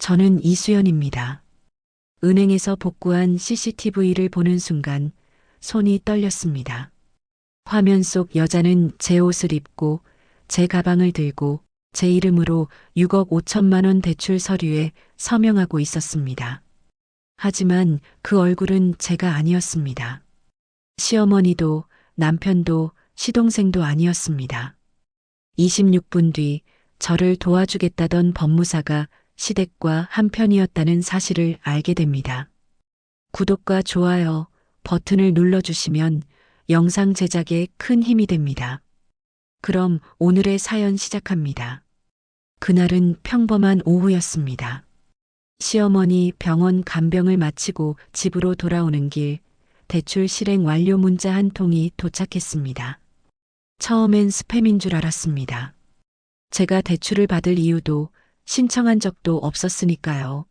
저는 이수연입니다. 은행에서 복구한 CCTV를 보는 순간 손이 떨렸습니다. 화면 속 여자는 제 옷을 입고 제 가방을 들고 제 이름으로 6억 5천만 원 대출 서류에 서명하고 있었습니다. 하지만 그 얼굴은 제가 아니었습니다. 시어머니도 남편도 시동생도 아니었습니다. 26분 뒤 저를 도와주겠다던 법무사가 시댁과 한편이었다는 사실을 알게 됩니다. 구독과 좋아요 버튼을 눌러주시면 영상 제작에 큰 힘이 됩니다. 그럼 오늘의 사연 시작합니다. 그날은 평범한 오후였습니다. 시어머니 병원 간병을 마치고 집으로 돌아오는 길, 대출 실행 완료 문자 한 통이 도착했습니다. 처음엔 스팸인 줄 알았습니다. 제가 대출을 받을 이유도 신청한 적도 없었으니까요.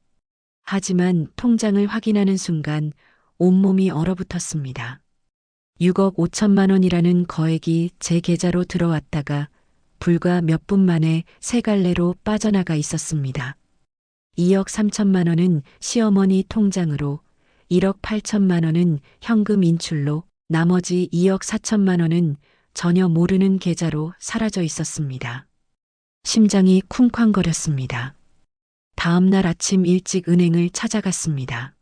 하지만 통장을 확인하는 순간 온몸이 얼어붙었습니다. 6억 5천만 원이라는 거액이 제 계좌로 들어왔다가 불과 몇 분 만에 세 갈래로 빠져나가 있었습니다. 2억 3천만 원은 시어머니 통장으로, 1억 8천만 원은 현금 인출로, 나머지 2억 4천만 원은 전혀 모르는 계좌로 사라져 있었습니다. 심장이 쿵쾅거렸습니다. 다음 날 아침 일찍 은행을 찾아갔습니다.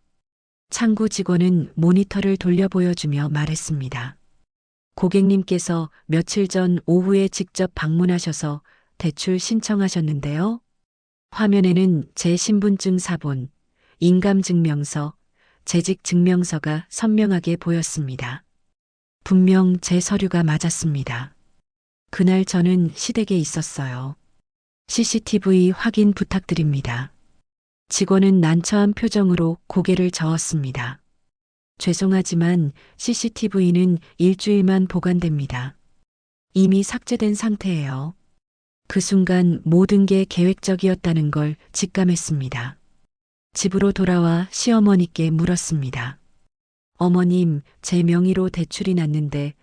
창구 직원은 모니터를 돌려 보여주며 말했습니다. 고객님께서 며칠 전 오후에 직접 방문하셔서 대출 신청하셨는데요. 화면에는 제 신분증 사본, 인감증명서, 재직증명서가 선명하게 보였습니다. 분명 제 서류가 맞았습니다. 그날 저는 시댁에 있었어요. CCTV 확인 부탁드립니다. 직원은 난처한 표정으로 고개를 저었습니다. 죄송하지만 CCTV는 일주일만 보관됩니다. 이미 삭제된 상태예요. 그 순간 모든 게 계획적이었다는 걸 직감했습니다. 집으로 돌아와 시어머니께 물었습니다. 어머님, 제 명의로 대출이 났는데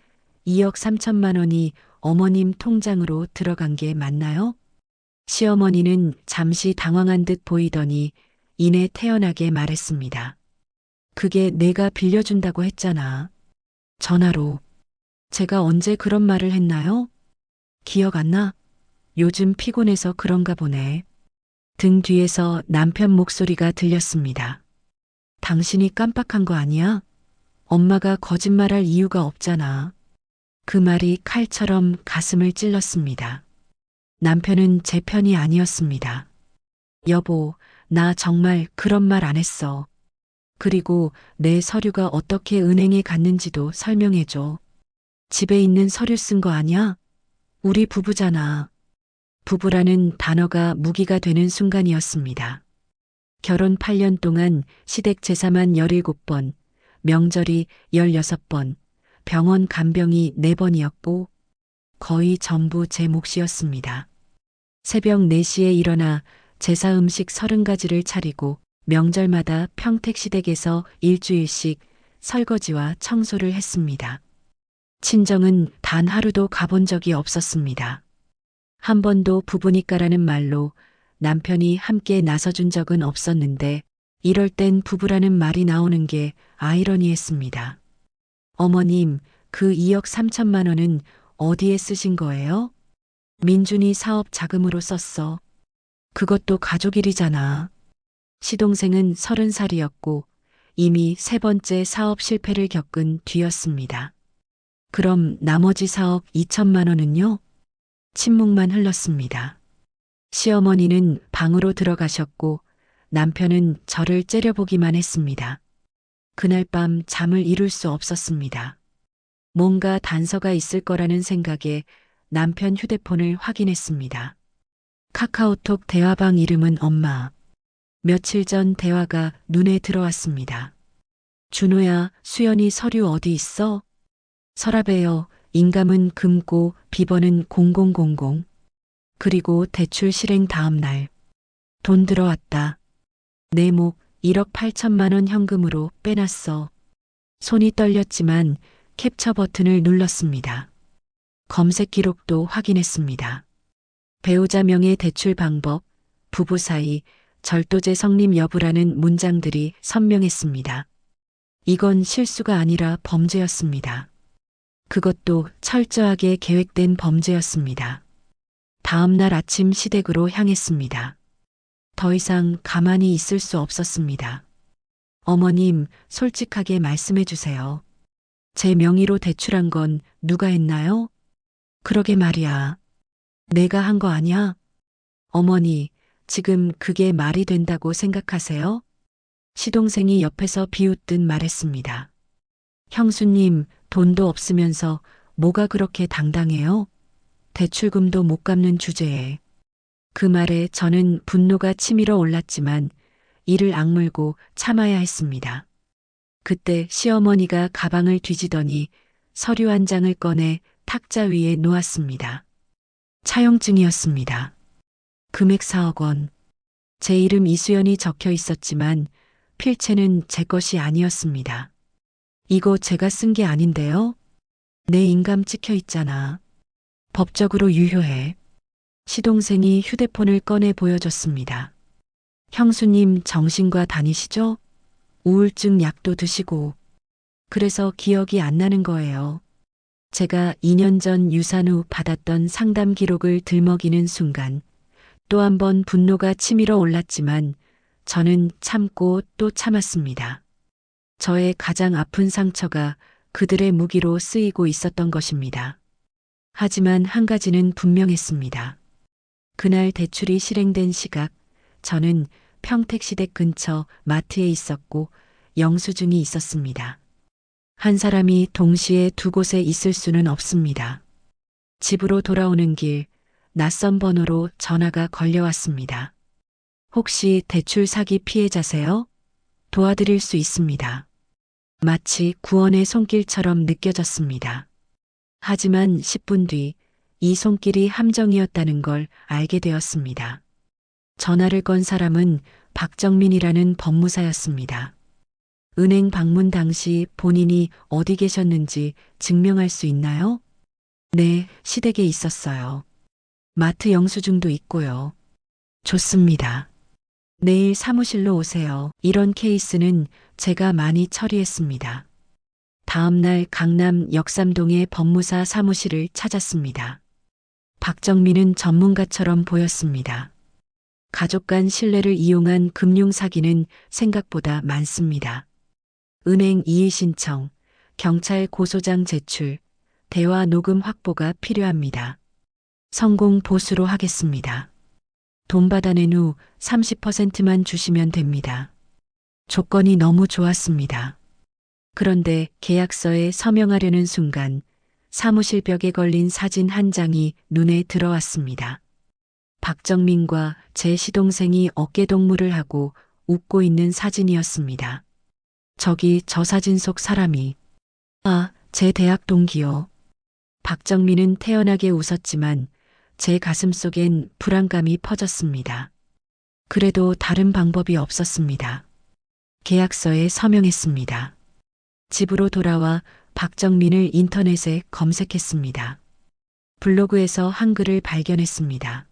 2억 3천만 원이 어머님 통장으로 들어간 게 맞나요? 시어머니는 잠시 당황한 듯 보이더니 이내 태연하게 말했습니다. 그게 내가 빌려준다고 했잖아. 전화로. 제가 언제 그런 말을 했나요? 기억 안 나? 요즘 피곤해서 그런가 보네. 등 뒤에서 남편 목소리가 들렸습니다. 당신이 깜빡한 거 아니야? 엄마가 거짓말할 이유가 없잖아. 그 말이 칼처럼 가슴을 찔렀습니다. 남편은 제 편이 아니었습니다. 여보, 나 정말 그런 말 안 했어. 그리고 내 서류가 어떻게 은행에 갔는지도 설명해줘. 집에 있는 서류 쓴 거 아니야? 우리 부부잖아. 부부라는 단어가 무기가 되는 순간이었습니다. 결혼 8년 동안 시댁 제사만 17번, 명절이 16번, 병원 간병이 4번이었고 거의 전부 제 몫이었습니다. 새벽 4시에 일어나 제사 음식 30가지를 차리고 명절마다 평택시댁에서 일주일씩 설거지와 청소를 했습니다. 친정은 단 하루도 가본 적이 없었습니다. 한 번도 부부니까라는 말로 남편이 함께 나서준 적은 없었는데 이럴 땐 부부라는 말이 나오는 게 아이러니했습니다. 어머님, 그 2억 3천만 원은 어디에 쓰신 거예요? 민준이 사업 자금으로 썼어. 그것도 가족 일이잖아. 시동생은 30살이었고 이미 3번째 사업 실패를 겪은 뒤였습니다. 그럼 나머지 4억 2천만 원은요? 침묵만 흘렀습니다. 시어머니는 방으로 들어가셨고 남편은 저를 째려보기만 했습니다. 그날 밤 잠을 이룰 수 없었습니다. 뭔가 단서가 있을 거라는 생각에 남편 휴대폰을 확인했습니다. 카카오톡 대화방 이름은 엄마. 며칠 전 대화가 눈에 들어왔습니다. 준호야, 수연이 서류 어디 있어? 서랍에요. 인감은 금고, 비번은 0000. 그리고 대출 실행 다음 날. 돈 들어왔다. 내 목 1억 8천만 원 현금으로 빼놨어. 손이 떨렸지만 캡처 버튼을 눌렀습니다. 검색 기록도 확인했습니다. 배우자 명의 대출 방법, 부부 사이, 절도죄 성립 여부라는 문장들이 선명했습니다. 이건 실수가 아니라 범죄였습니다. 그것도 철저하게 계획된 범죄였습니다. 다음 날 아침 시댁으로 향했습니다. 더 이상 가만히 있을 수 없었습니다. 어머님, 솔직하게 말씀해 주세요. 제 명의로 대출한 건 누가 했나요? 그러게 말이야. 내가 한 거 아니야? 어머니, 지금 그게 말이 된다고 생각하세요? 시동생이 옆에서 비웃듯 말했습니다. 형수님, 돈도 없으면서 뭐가 그렇게 당당해요? 대출금도 못 갚는 주제에. 그 말에 저는 분노가 치밀어 올랐지만 이를 악물고 참아야 했습니다. 그때 시어머니가 가방을 뒤지더니 서류 한 장을 꺼내 탁자 위에 놓았습니다. 차용증이었습니다. 금액 4억 원. 제 이름 이수연이 적혀 있었지만 필체는 제 것이 아니었습니다. 이거 제가 쓴 게 아닌데요? 내 인감 찍혀 있잖아. 법적으로 유효해. 시동생이 휴대폰을 꺼내 보여줬습니다. 형수님 정신과 다니시죠? 우울증 약도 드시고. 그래서 기억이 안 나는 거예요. 제가 2년 전 유산 후 받았던 상담 기록을 들먹이는 순간 또 한 번 분노가 치밀어 올랐지만 저는 참고 또 참았습니다. 저의 가장 아픈 상처가 그들의 무기로 쓰이고 있었던 것입니다. 하지만 한 가지는 분명했습니다. 그날 대출이 실행된 시각, 저는 평택시댁 근처 마트에 있었고 영수증이 있었습니다. 한 사람이 동시에 두 곳에 있을 수는 없습니다. 집으로 돌아오는 길, 낯선 번호로 전화가 걸려왔습니다. 혹시 대출 사기 피해자세요? 도와드릴 수 있습니다. 마치 구원의 손길처럼 느껴졌습니다. 하지만 10분 뒤 이 손길이 함정이었다는 걸 알게 되었습니다. 전화를 건 사람은 박정민이라는 법무사였습니다. 은행 방문 당시 본인이 어디 계셨는지 증명할 수 있나요? 네, 시댁에 있었어요. 마트 영수증도 있고요. 좋습니다. 내일 사무실로 오세요. 이런 케이스는 제가 많이 처리했습니다. 다음 날 강남 역삼동의 법무사 사무실을 찾았습니다. 박정민은 전문가처럼 보였습니다. 가족 간 신뢰를 이용한 금융 사기는 생각보다 많습니다. 은행 이의 신청, 경찰 고소장 제출, 대화 녹음 확보가 필요합니다. 성공 보수로 하겠습니다. 돈 받아낸 후 30%만 주시면 됩니다. 조건이 너무 좋았습니다. 그런데 계약서에 서명하려는 순간 사무실 벽에 걸린 사진 한 장이 눈에 들어왔습니다. 박정민과 제 시동생이 어깨동무를 하고 웃고 있는 사진이었습니다. 저기 저 사진 속 사람이, 아, 제 대학 동기요. 박정민은 태연하게 웃었지만 제 가슴 속엔 불안감이 퍼졌습니다. 그래도 다른 방법이 없었습니다. 계약서에 서명했습니다. 집으로 돌아와 박정민을 인터넷에 검색했습니다. 블로그에서 한글을 발견했습니다.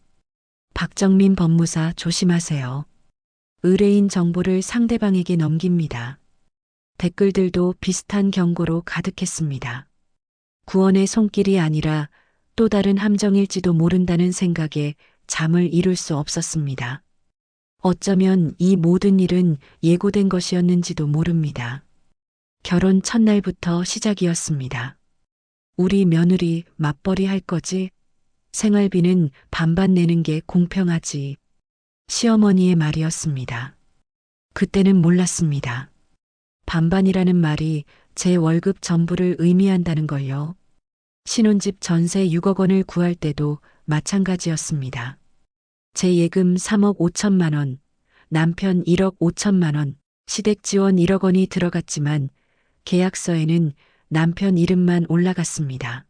박정민 법무사 조심하세요. 의뢰인 정보를 상대방에게 넘깁니다. 댓글들도 비슷한 경고로 가득했습니다. 구원의 손길이 아니라 또 다른 함정일지도 모른다는 생각에 잠을 이룰 수 없었습니다. 어쩌면 이 모든 일은 예고된 것이었는지도 모릅니다. 결혼 첫날부터 시작이었습니다. 우리 며느리 맞벌이 할 거지? 생활비는 반반 내는 게 공평하지. 시어머니의 말이었습니다. 그때는 몰랐습니다. 반반이라는 말이 제 월급 전부를 의미한다는 걸요. 신혼집 전세 6억 원을 구할 때도 마찬가지였습니다. 제 예금 3억 5천만 원, 남편 1억 5천만 원, 시댁 지원 1억 원이 들어갔지만 계약서에는 남편 이름만 올라갔습니다.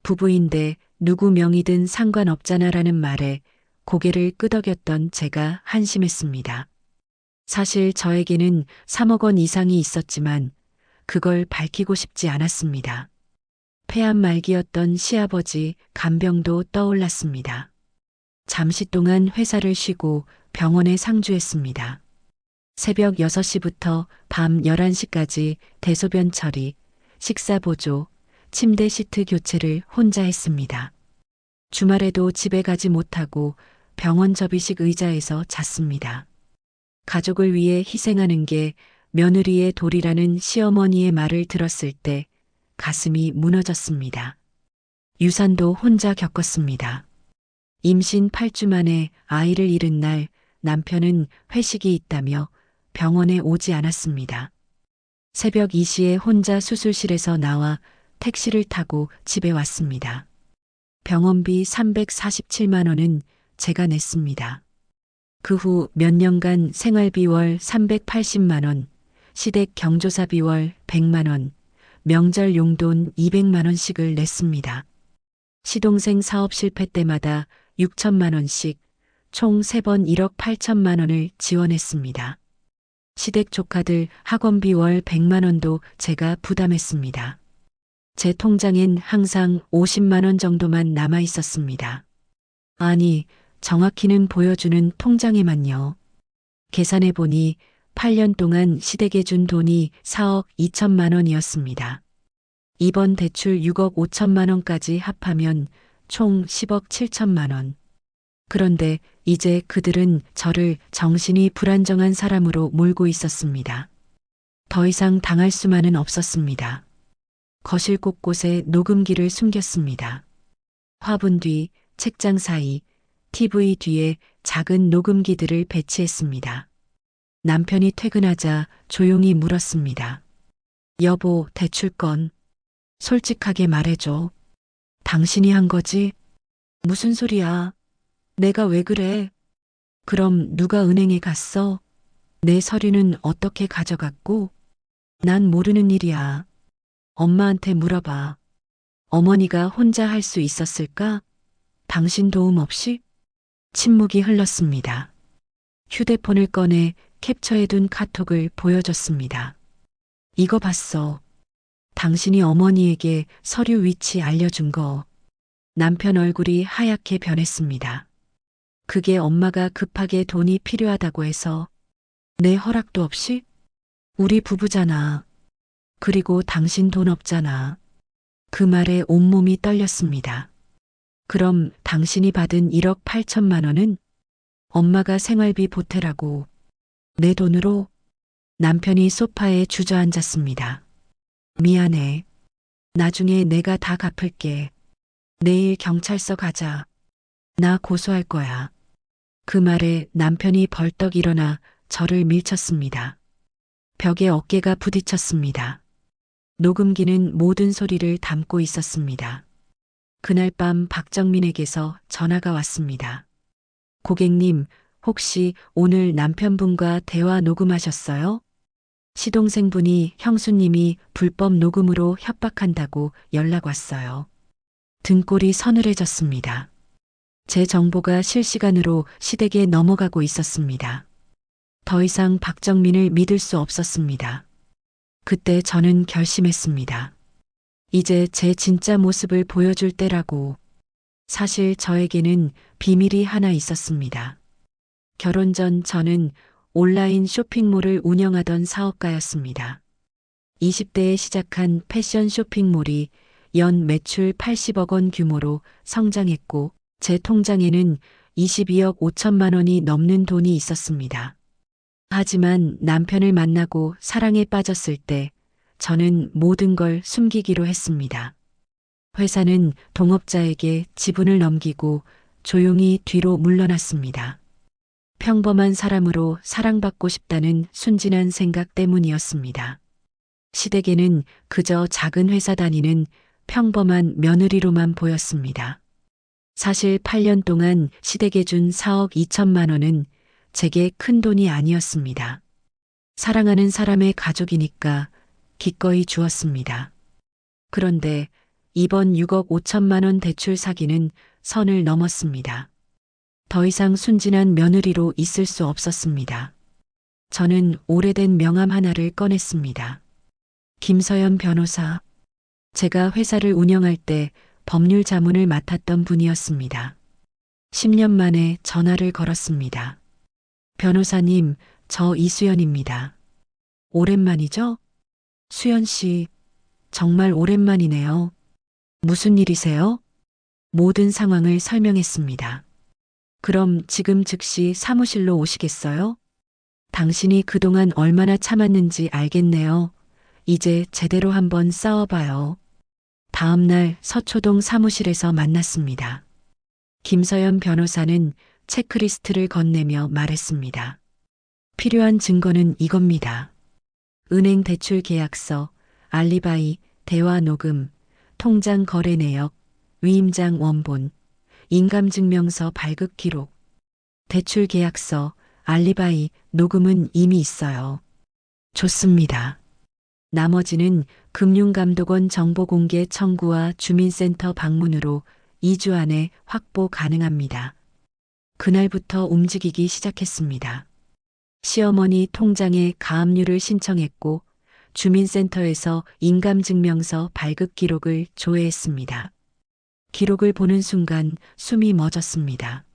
부부인데 누구 명의든 상관없잖아라는 말에 고개를 끄덕였던 제가 한심했습니다. 사실 저에게는 3억 원 이상이 있었지만 그걸 밝히고 싶지 않았습니다. 폐암 말기였던 시아버지 간병도 떠올랐습니다. 잠시 동안 회사를 쉬고 병원에 상주했습니다. 새벽 6시부터 밤 11시까지 대소변 처리, 식사 보조, 침대 시트 교체를 혼자 했습니다. 주말에도 집에 가지 못하고 병원 접이식 의자에서 잤습니다. 가족을 위해 희생하는 게 며느리의 도리라는 시어머니의 말을 들었을 때 가슴이 무너졌습니다. 유산도 혼자 겪었습니다. 임신 8주 만에 아이를 잃은 날 남편은 회식이 있다며 병원에 오지 않았습니다. 새벽 2시에 혼자 수술실에서 나와 택시를 타고 집에 왔습니다. 병원비 347만 원은 제가 냈습니다. 그 후 몇 년간 생활비 월 380만 원, 시댁 경조사비 월 100만 원, 명절 용돈 200만 원씩을 냈습니다. 시동생 사업 실패 때마다 6천만 원씩 총 3번 1억 8천만 원을 지원했습니다. 시댁 조카들 학원비 월 100만 원도 제가 부담했습니다. 제 통장엔 항상 50만 원 정도만 남아 있었습니다. 아니, 정확히는 보여주는 통장에만요. 계산해 보니 8년 동안 시댁에 준 돈이 4억 2천만 원이었습니다. 이번 대출 6억 5천만 원까지 합하면 총 10억 7천만 원. 그런데 이제 그들은 저를 정신이 불안정한 사람으로 몰고 있었습니다. 더 이상 당할 수만은 없었습니다. 거실 곳곳에 녹음기를 숨겼습니다. 화분 뒤, 책장 사이, TV 뒤에 작은 녹음기들을 배치했습니다. 남편이 퇴근하자 조용히 물었습니다. 여보, 대출건. 솔직하게 말해줘. 당신이 한 거지? 무슨 소리야? 내가 왜 그래? 그럼 누가 은행에 갔어? 내 서류는 어떻게 가져갔고? 난 모르는 일이야. 엄마한테 물어봐. 어머니가 혼자 할 수 있었을까? 당신 도움 없이? 침묵이 흘렀습니다. 휴대폰을 꺼내 캡처해둔 카톡을 보여줬습니다. 이거 봤어. 당신이 어머니에게 서류 위치 알려준 거. 남편 얼굴이 하얗게 변했습니다. 그게 엄마가 급하게 돈이 필요하다고 해서 내 허락도 없이? 우리 부부잖아. 그리고 당신 돈 없잖아. 그 말에 온몸이 떨렸습니다. 그럼 당신이 받은 1억 8천만 원은 엄마가 생활비 보태라고 내 돈으로? 남편이 소파에 주저앉았습니다. 미안해. 나중에 내가 다 갚을게. 내일 경찰서 가자. 나 고소할 거야. 그 말에 남편이 벌떡 일어나 저를 밀쳤습니다. 벽에 어깨가 부딪혔습니다. 녹음기는 모든 소리를 담고 있었습니다. 그날 밤 박정민에게서 전화가 왔습니다. 고객님, 혹시 오늘 남편분과 대화 녹음하셨어요? 시동생분이 형수님이 불법 녹음으로 협박한다고 연락 왔어요. 등골이 서늘해졌습니다. 제 정보가 실시간으로 시댁에 넘어가고 있었습니다. 더 이상 박정민을 믿을 수 없었습니다. 그때 저는 결심했습니다. 이제 제 진짜 모습을 보여줄 때라고. 사실 저에게는 비밀이 하나 있었습니다. 결혼 전 저는 온라인 쇼핑몰을 운영하던 사업가였습니다. 20대에 시작한 패션 쇼핑몰이 연 매출 80억 원 규모로 성장했고 제 통장에는 22억 5천만 원이 넘는 돈이 있었습니다. 하지만 남편을 만나고 사랑에 빠졌을 때 저는 모든 걸 숨기기로 했습니다. 회사는 동업자에게 지분을 넘기고 조용히 뒤로 물러났습니다. 평범한 사람으로 사랑받고 싶다는 순진한 생각 때문이었습니다. 시댁에는 그저 작은 회사 다니는 평범한 며느리로만 보였습니다. 사실 8년 동안 시댁에 준 4억 2천만 원은 제게 큰 돈이 아니었습니다. 사랑하는 사람의 가족이니까 기꺼이 주었습니다. 그런데 이번 6억 5천만 원 대출 사기는 선을 넘었습니다. 더 이상 순진한 며느리로 있을 수 없었습니다. 저는 오래된 명함 하나를 꺼냈습니다. 김서연 변호사. 제가 회사를 운영할 때 법률 자문을 맡았던 분이었습니다. 10년 만에 전화를 걸었습니다. 변호사님, 저 이수연입니다. 오랜만이죠? 수연 씨, 정말 오랜만이네요. 무슨 일이세요? 모든 상황을 설명했습니다. 그럼 지금 즉시 사무실로 오시겠어요? 당신이 그동안 얼마나 참았는지 알겠네요. 이제 제대로 한번 싸워봐요. 다음 날 서초동 사무실에서 만났습니다. 김서연 변호사는 체크리스트를 건네며 말했습니다. 필요한 증거는 이겁니다. 은행 대출 계약서, 알리바이, 대화 녹음, 통장 거래 내역, 위임장 원본, 인감증명서 발급 기록, 대출 계약서, 알리바이, 녹음은 이미 있어요. 좋습니다. 나머지는 금융감독원 정보공개 청구와 주민센터 방문으로 2주 안에 확보 가능합니다. 그날부터 움직이기 시작했습니다. 시어머니 통장에 가압류를 신청했고 주민센터에서 인감증명서 발급 기록을 조회했습니다. 기록을 보는 순간 숨이 멎었습니다.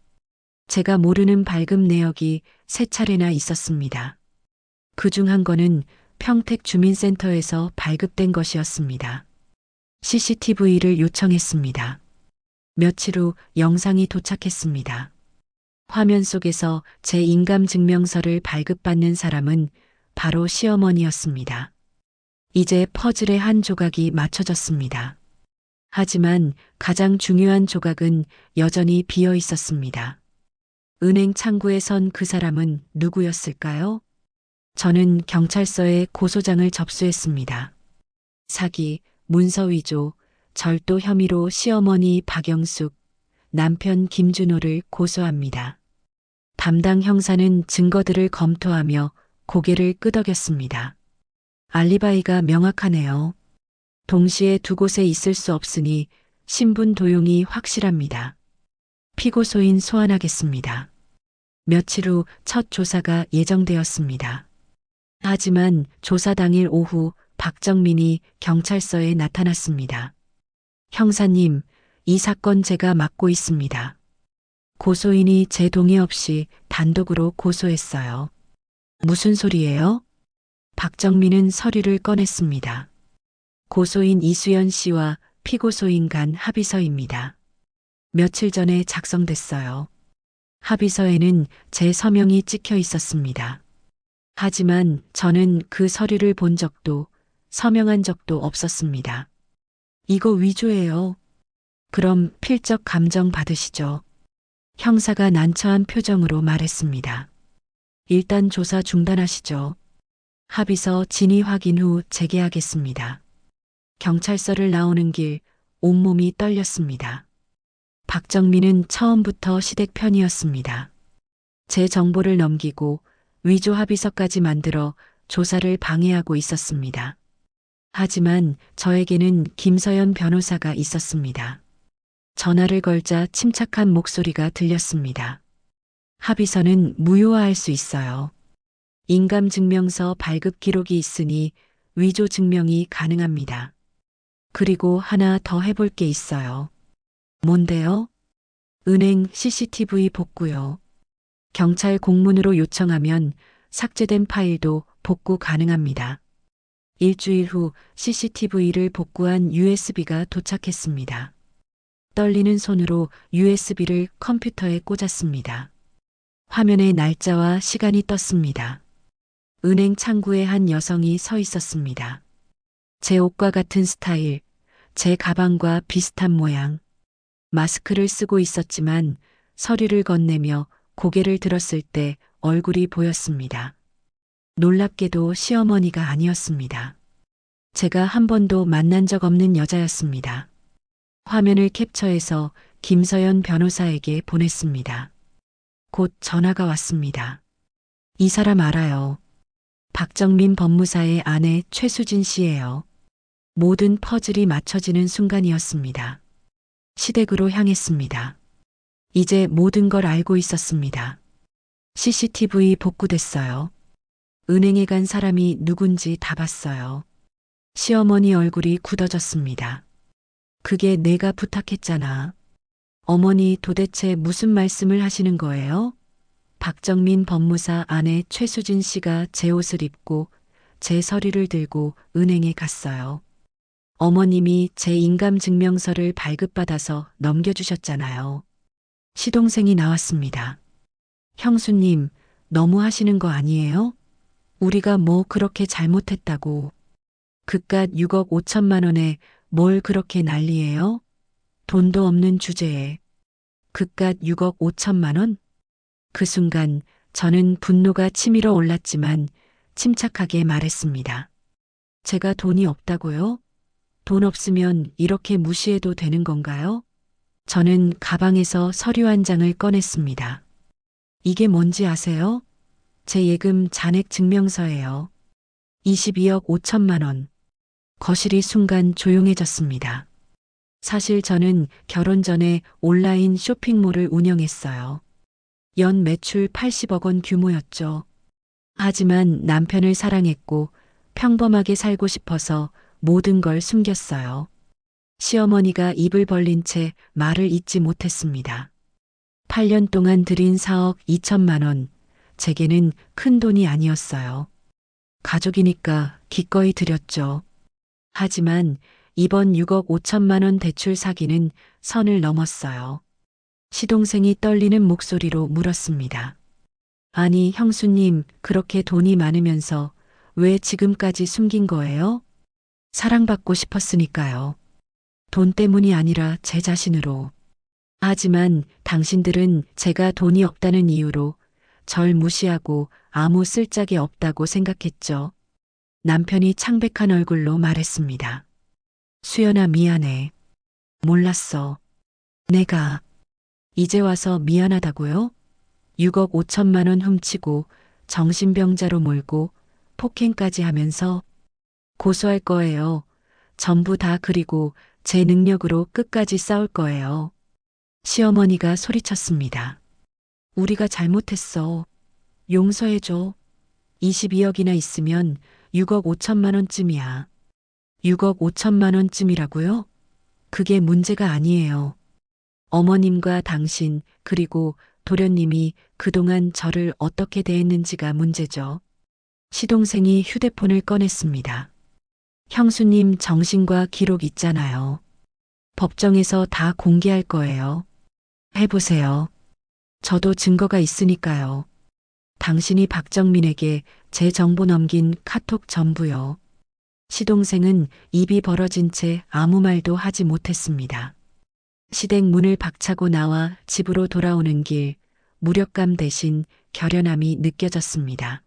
제가 모르는 발급 내역이 3차례나 있었습니다. 그중 한 건은 평택 주민센터에서 발급된 것이었습니다. CCTV를 요청했습니다. 며칠 후 영상이 도착했습니다. 화면 속에서 제 인감증명서를 발급받는 사람은 바로 시어머니였습니다. 이제 퍼즐의 한 조각이 맞춰졌습니다. 하지만 가장 중요한 조각은 여전히 비어 있었습니다. 은행 창구에 선 그 사람은 누구였을까요? 저는 경찰서에 고소장을 접수했습니다. 사기, 문서 위조, 절도 혐의로 시어머니 박영숙, 남편 김준호를 고소합니다. 담당 형사는 증거들을 검토하며 고개를 끄덕였습니다. 알리바이가 명확하네요. 동시에 두 곳에 있을 수 없으니 신분 도용이 확실합니다. 피고소인 소환하겠습니다. 며칠 후 첫 조사가 예정되었습니다. 하지만 조사 당일 오후 박정민이 경찰서에 나타났습니다. 형사님, 이 사건 제가 맡고 있습니다. 고소인이 제 동의 없이 단독으로 고소했어요. 무슨 소리예요? 박정민은 서류를 꺼냈습니다. 고소인 이수연 씨와 피고소인 간 합의서입니다. 며칠 전에 작성됐어요. 합의서에는 제 서명이 찍혀 있었습니다. 하지만 저는 그 서류를 본 적도 서명한 적도 없었습니다. 이거 위조예요. 그럼 필적 감정 받으시죠. 형사가 난처한 표정으로 말했습니다. 일단 조사 중단하시죠. 합의서 진위 확인 후 재개하겠습니다. 경찰서를 나오는 길 온몸이 떨렸습니다. 박정민은 처음부터 시댁 편이었습니다. 제 정보를 넘기고 위조 합의서까지 만들어 조사를 방해하고 있었습니다. 하지만 저에게는 김서연 변호사가 있었습니다. 전화를 걸자 침착한 목소리가 들렸습니다. 합의서는 무효화할 수 있어요. 인감증명서 발급 기록이 있으니 위조 증명이 가능합니다. 그리고 하나 더 해볼 게 있어요. 뭔데요? 은행 CCTV 복구요. 경찰 공문으로 요청하면 삭제된 파일도 복구 가능합니다. 일주일 후 CCTV를 복구한 USB가 도착했습니다. 떨리는 손으로 USB를 컴퓨터에 꽂았습니다. 화면에 날짜와 시간이 떴습니다. 은행 창구에 한 여성이 서 있었습니다. 제 옷과 같은 스타일, 제 가방과 비슷한 모양. 마스크를 쓰고 있었지만 서류를 건네며 고개를 들었을 때 얼굴이 보였습니다. 놀랍게도 시어머니가 아니었습니다. 제가 한 번도 만난 적 없는 여자였습니다. 화면을 캡처해서 김서연 변호사에게 보냈습니다. 곧 전화가 왔습니다. 이 사람 알아요. 박정민 법무사의 아내 최수진 씨예요. 모든 퍼즐이 맞춰지는 순간이었습니다. 시댁으로 향했습니다. 이제 모든 걸 알고 있었습니다. CCTV 복구됐어요. 은행에 간 사람이 누군지 다 봤어요. 시어머니 얼굴이 굳어졌습니다. 그게 내가 부탁했잖아. 어머니 도대체 무슨 말씀을 하시는 거예요? 박정민 법무사 아내 최수진 씨가 제 옷을 입고 제 서류를 들고 은행에 갔어요. 어머님이 제 인감증명서를 발급받아서 넘겨주셨잖아요. 시동생이 나왔습니다. 형수님, 너무 하시는 거 아니에요? 우리가 뭐 그렇게 잘못했다고. 그깟 6억 5천만 원에 뭘 그렇게 난리예요? 돈도 없는 주제에. 그깟 6억 5천만 원? 그 순간 저는 분노가 치밀어 올랐지만 침착하게 말했습니다. 제가 돈이 없다고요? 돈 없으면 이렇게 무시해도 되는 건가요? 저는 가방에서 서류 한 장을 꺼냈습니다. 이게 뭔지 아세요? 제 예금 잔액 증명서예요. 22억 5천만 원. 거실이 순간 조용해졌습니다. 사실 저는 결혼 전에 온라인 쇼핑몰을 운영했어요. 연 매출 80억 원 규모였죠. 하지만 남편을 사랑했고 평범하게 살고 싶어서 모든 걸 숨겼어요. 시어머니가 입을 벌린 채 말을 잇지 못했습니다. 8년 동안 들인 4억 2천만 원. 제게는 큰 돈이 아니었어요. 가족이니까 기꺼이 드렸죠. 하지만 이번 6억 5천만 원 대출 사기는 선을 넘었어요. 시동생이 떨리는 목소리로 물었습니다. 아니, 형수님, 그렇게 돈이 많으면서 왜 지금까지 숨긴 거예요? 사랑받고 싶었으니까요. 돈 때문이 아니라 제 자신으로. 하지만 당신들은 제가 돈이 없다는 이유로 절 무시하고 아무 쓸짝이 없다고 생각했죠. 남편이 창백한 얼굴로 말했습니다. 수연아, 미안해. 몰랐어. 내가 이제 와서 미안하다고요? 6억 5천만 원 훔치고 정신병자로 몰고 폭행까지 하면서 고소할 거예요. 전부 다. 그리고 제 능력으로 끝까지 싸울 거예요. 시어머니가 소리쳤습니다. 우리가 잘못했어. 용서해줘. 22억이나 있으면 6억 5천만 원쯤이야. 6억 5천만 원쯤이라고요? 그게 문제가 아니에요. 어머님과 당신 그리고 도련님이 그동안 저를 어떻게 대했는지가 문제죠. 시동생이 휴대폰을 꺼냈습니다. 형수님, 정신과 기록 있잖아요. 법정에서 다 공개할 거예요. 해보세요. 저도 증거가 있으니까요. 당신이 박정민에게 제 정보 넘긴 카톡 전부요. 시동생은 입이 벌어진 채 아무 말도 하지 못했습니다. 시댁 문을 박차고 나와 집으로 돌아오는 길, 무력감 대신 결연함이 느껴졌습니다.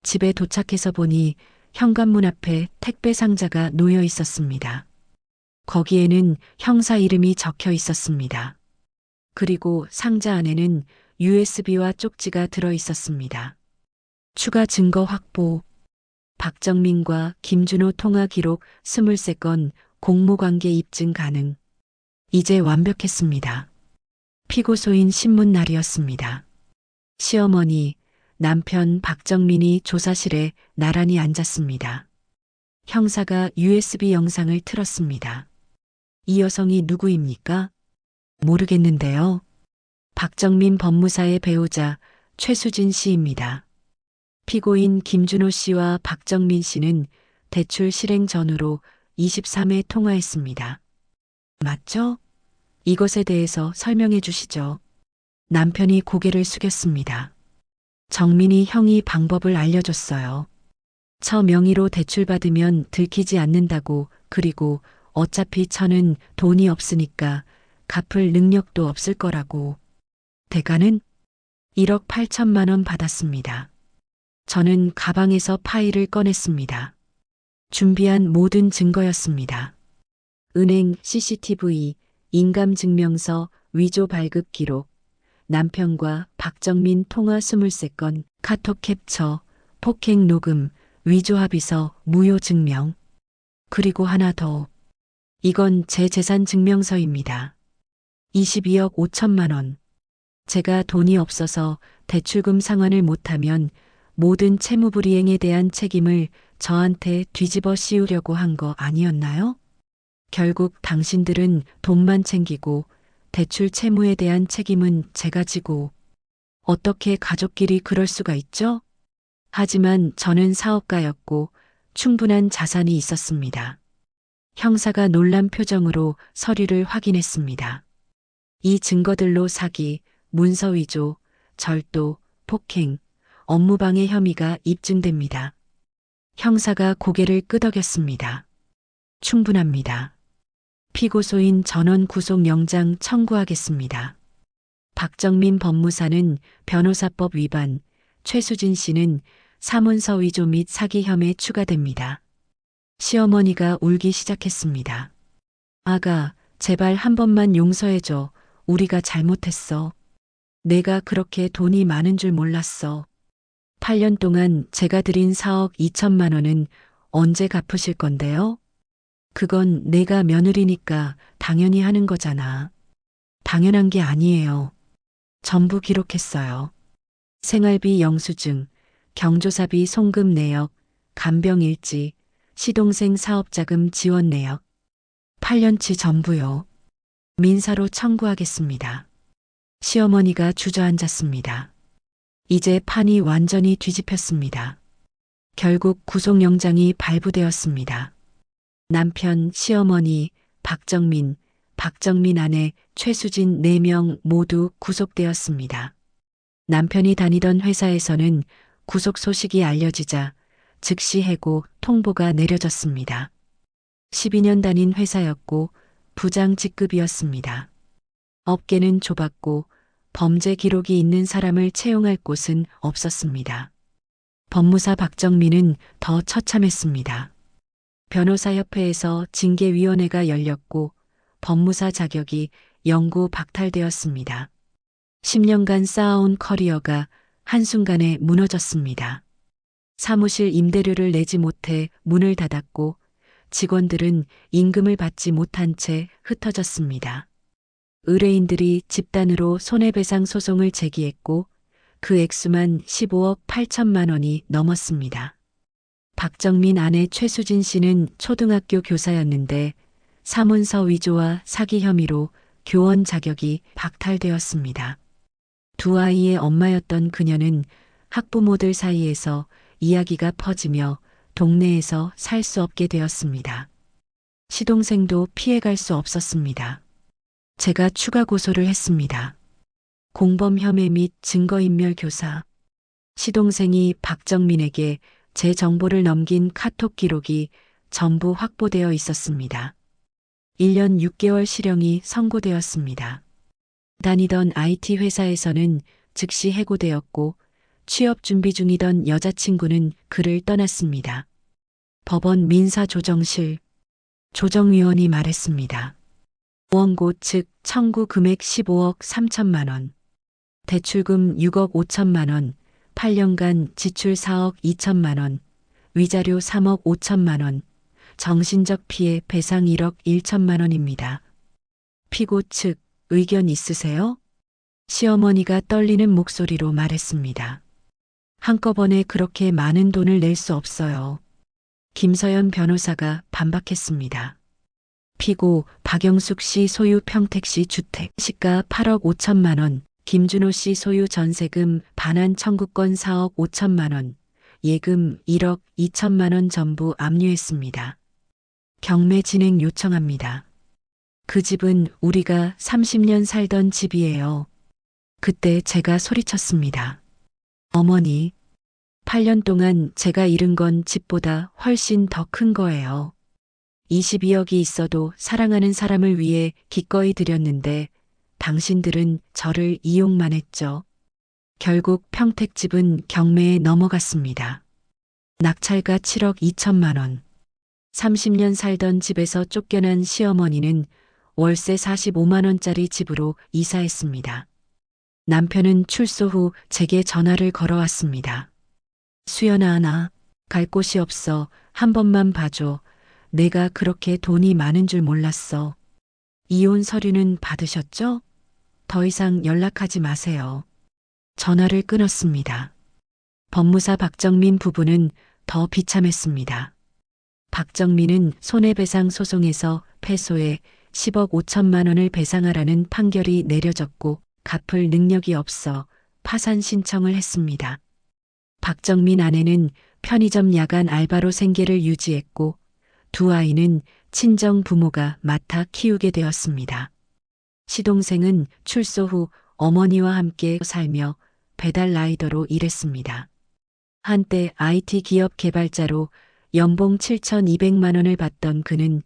집에 도착해서 보니 현관문 앞에 택배 상자가 놓여 있었습니다. 거기에는 형사 이름이 적혀 있었습니다. 그리고 상자 안에는 USB와 쪽지가 들어 있었습니다. 추가 증거 확보. 박정민과 김준호 통화 기록 23건 공모관계 입증 가능. 이제 완벽했습니다. 피고소인 신문 날이었습니다. 시어머니, 남편 박정민이 조사실에 나란히 앉았습니다. 형사가 USB 영상을 틀었습니다. 이 여성이 누구입니까? 모르겠는데요. 박정민 법무사의 배우자 최수진 씨입니다. 피고인 김준호 씨와 박정민 씨는 대출 실행 전후로 23회 통화했습니다. 맞죠? 이것에 대해서 설명해 주시죠. 남편이 고개를 숙였습니다. 정민이 형이 방법을 알려줬어요. 처 명의로 대출받으면 들키지 않는다고. 그리고 어차피 저는 돈이 없으니까 갚을 능력도 없을 거라고. 대가는 1억 8천만 원 받았습니다. 저는 가방에서 파일을 꺼냈습니다. 준비한 모든 증거였습니다. 은행 CCTV, 인감증명서, 위조 발급 기록, 남편과 박정민 통화 23건, 카톡 캡처, 폭행 녹음, 위조 합의서, 무효 증명. 그리고 하나 더. 이건 제 재산 증명서입니다. 22억 5천만 원. 제가 돈이 없어서 대출금 상환을 못하면 모든 채무불이행에 대한 책임을 저한테 뒤집어 씌우려고 한 거 아니었나요? 결국 당신들은 돈만 챙기고 대출 채무에 대한 책임은 제가 지고 어떻게 가족끼리 그럴 수가 있죠? 하지만 저는 사업가였고 충분한 자산이 있었습니다. 형사가 놀란 표정으로 서류를 확인했습니다. 이 증거들로 사기, 문서 위조, 절도, 폭행, 업무방해 혐의가 입증됩니다. 형사가 고개를 끄덕였습니다. 충분합니다. 피고소인 전원 구속영장 청구하겠습니다. 박정민 법무사는 변호사법 위반, 최수진 씨는 사문서 위조 및 사기 혐의 추가됩니다. 시어머니가 울기 시작했습니다. 아가, 제발 한 번만 용서해줘. 우리가 잘못했어. 내가 그렇게 돈이 많은 줄 몰랐어. 8년 동안 제가 드린 4억 2천만 원은 언제 갚으실 건데요? 그건 내가 며느리니까 당연히 하는 거잖아. 당연한 게 아니에요. 전부 기록했어요. 생활비 영수증, 경조사비 송금 내역, 간병일지, 시동생 사업자금 지원 내역. 8년치 전부요. 민사로 청구하겠습니다. 시어머니가 주저앉았습니다. 이제 판이 완전히 뒤집혔습니다. 결국 구속영장이 발부되었습니다. 남편, 시어머니, 박정민 아내, 최수진 4명 모두 구속되었습니다. 남편이 다니던 회사에서는 구속 소식이 알려지자 즉시 해고 통보가 내려졌습니다. 12년 다닌 회사였고 부장 직급이었습니다. 업계는 좁았고 범죄 기록이 있는 사람을 채용할 곳은 없었습니다. 법무사 박정민은 더 처참했습니다. 변호사협회에서 징계위원회가 열렸고 법무사 자격이 영구 박탈되었습니다. 10년간 쌓아온 커리어가 한순간에 무너졌습니다. 사무실 임대료를 내지 못해 문을 닫았고 직원들은 임금을 받지 못한 채 흩어졌습니다. 의뢰인들이 집단으로 손해배상 소송을 제기했고 그 액수만 15억 8천만 원이 넘었습니다. 박정민 아내 최수진 씨는 초등학교 교사였는데 사문서 위조와 사기 혐의로 교원 자격이 박탈되었습니다. 두 아이의 엄마였던 그녀는 학부모들 사이에서 이야기가 퍼지며 동네에서 살 수 없게 되었습니다. 시동생도 피해갈 수 없었습니다. 제가 추가 고소를 했습니다. 공범 혐의 및 증거인멸 교사. 시동생이 박정민에게 제 정보를 넘긴 카톡 기록이 전부 확보되어 있었습니다. 1년 6개월 실형이 선고되었습니다. 다니던 IT 회사에서는 즉시 해고되었고 취업 준비 중이던 여자친구는 그를 떠났습니다. 법원 민사조정실 조정위원이 말했습니다. 원고 측 청구 금액 15억 3천만 원, 대출금 6억 5천만 원, 8년간 지출 4억 2천만 원, 위자료 3억 5천만 원, 정신적 피해 배상 1억 1천만 원입니다. 피고 측 의견 있으세요? 시어머니가 떨리는 목소리로 말했습니다. 한꺼번에 그렇게 많은 돈을 낼 수 없어요. 김서연 변호사가 반박했습니다. 피고 박영숙 씨 소유 평택시 주택 시가 8억 5천만 원, 김준호 씨 소유 전세금 반환 청구권 4억 5천만 원, 예금 1억 2천만 원 전부 압류했습니다. 경매 진행 요청합니다. 그 집은 우리가 30년 살던 집이에요. 그때 제가 소리쳤습니다. 어머니, 8년 동안 제가 잃은 건 집보다 훨씬 더 큰 거예요. 22억이 있어도 사랑하는 사람을 위해 기꺼이 드렸는데 당신들은 저를 이용만 했죠. 결국 평택집은 경매에 넘어갔습니다. 낙찰가 7억 2천만 원. 30년 살던 집에서 쫓겨난 시어머니는 월세 45만 원짜리 집으로 이사했습니다. 남편은 출소 후 제게 전화를 걸어왔습니다. 수연아, 나 갈 곳이 없어. 한 번만 봐줘. 내가 그렇게 돈이 많은 줄 몰랐어. 이혼 서류는 받으셨죠? 더 이상 연락하지 마세요. 전화를 끊었습니다. 법무사 박정민 부부는 더 비참했습니다. 박정민은 손해배상 소송에서 패소해 10억 5천만 원을 배상하라는 판결이 내려졌고 갚을 능력이 없어 파산 신청을 했습니다. 박정민 아내는 편의점 야간 알바로 생계를 유지했고 두 아이는 친정 부모가 맡아 키우게 되었습니다. 시동생은 출소 후 어머니와 함께 살며 배달 라이더로 일했습니다. 한때 IT 기업 개발자로 연봉 7,200만 원을 받던 그는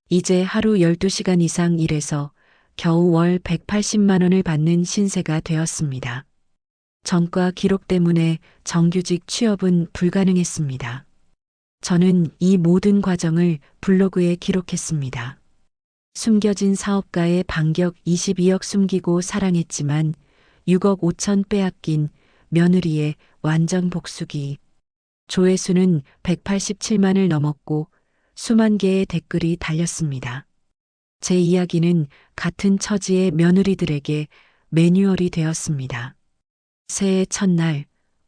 이제 하루 12시간 이상 일해서 겨우 월 180만 원을 받는 신세가 되었습니다. 전과 기록 때문에 정규직 취업은 불가능했습니다. 저는 이 모든 과정을 블로그에 기록했습니다. 숨겨진 사업가의 반격 22억 숨기고 사랑했지만 6억 5천 빼앗긴 며느리의 완전 복수기. 조회수는 187만을 넘었고 수만 개의 댓글이 달렸습니다. 제 이야기는 같은 처지의 며느리들에게 매뉴얼이 되었습니다. 새해 첫날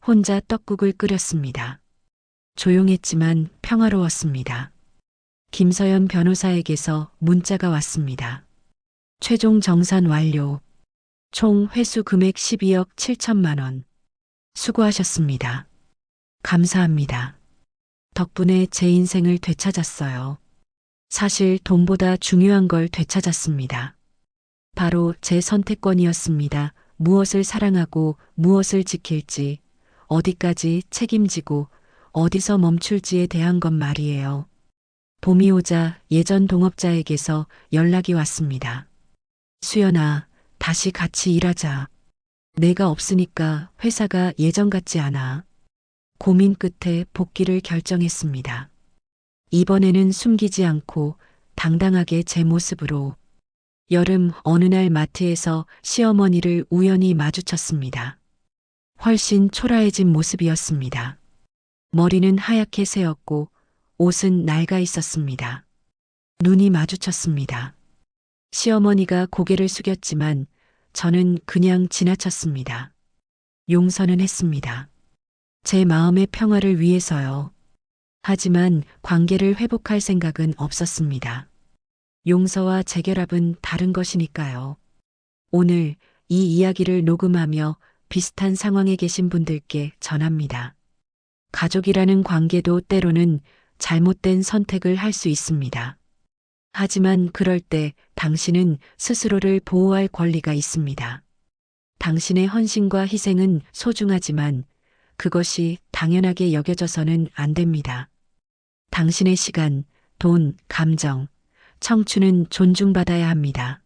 혼자 떡국을 끓였습니다. 조용했지만 평화로웠습니다. 김서연 변호사에게서 문자가 왔습니다. 최종 정산 완료. 총 회수 금액 12억 7천만 원. 수고하셨습니다. 감사합니다. 덕분에 제 인생을 되찾았어요. 사실 돈보다 중요한 걸 되찾았습니다. 바로 제 선택권이었습니다. 무엇을 사랑하고 무엇을 지킬지, 어디까지 책임지고 어디서 멈출지에 대한 것 말이에요. 봄이 오자 예전 동업자에게서 연락이 왔습니다. 수연아, 다시 같이 일하자. 내가 없으니까 회사가 예전 같지 않아. 고민 끝에 복귀를 결정했습니다. 이번에는 숨기지 않고 당당하게 제 모습으로. 여름 어느 날 마트에서 시어머니를 우연히 마주쳤습니다. 훨씬 초라해진 모습이었습니다. 머리는 하얗게 새었고 옷은 낡아 있었습니다. 눈이 마주쳤습니다. 시어머니가 고개를 숙였지만 저는 그냥 지나쳤습니다. 용서는 했습니다. 제 마음의 평화를 위해서요. 하지만 관계를 회복할 생각은 없었습니다. 용서와 재결합은 다른 것이니까요. 오늘 이 이야기를 녹음하며 비슷한 상황에 계신 분들께 전합니다. 가족이라는 관계도 때로는 잘못된 선택을 할 수 있습니다. 하지만 그럴 때 당신은 스스로를 보호할 권리가 있습니다. 당신의 헌신과 희생은 소중하지만 그것이 당연하게 여겨져서는 안 됩니다. 당신의 시간, 돈, 감정, 청춘은 존중받아야 합니다.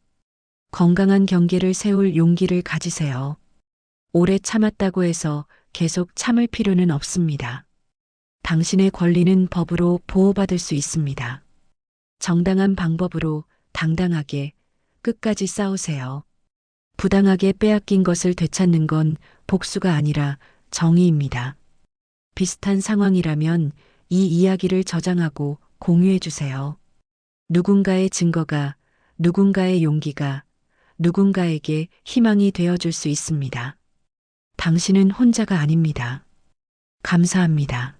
건강한 경계를 세울 용기를 가지세요. 오래 참았다고 해서 계속 참을 필요는 없습니다. 당신의 권리는 법으로 보호받을 수 있습니다. 정당한 방법으로 당당하게 끝까지 싸우세요. 부당하게 빼앗긴 것을 되찾는 건 복수가 아니라 정의입니다. 비슷한 상황이라면 이 이야기를 저장하고 공유해 주세요. 누군가의 증거가, 누군가의 용기가, 누군가에게 희망이 되어줄 수 있습니다. 당신은 혼자가 아닙니다. 감사합니다.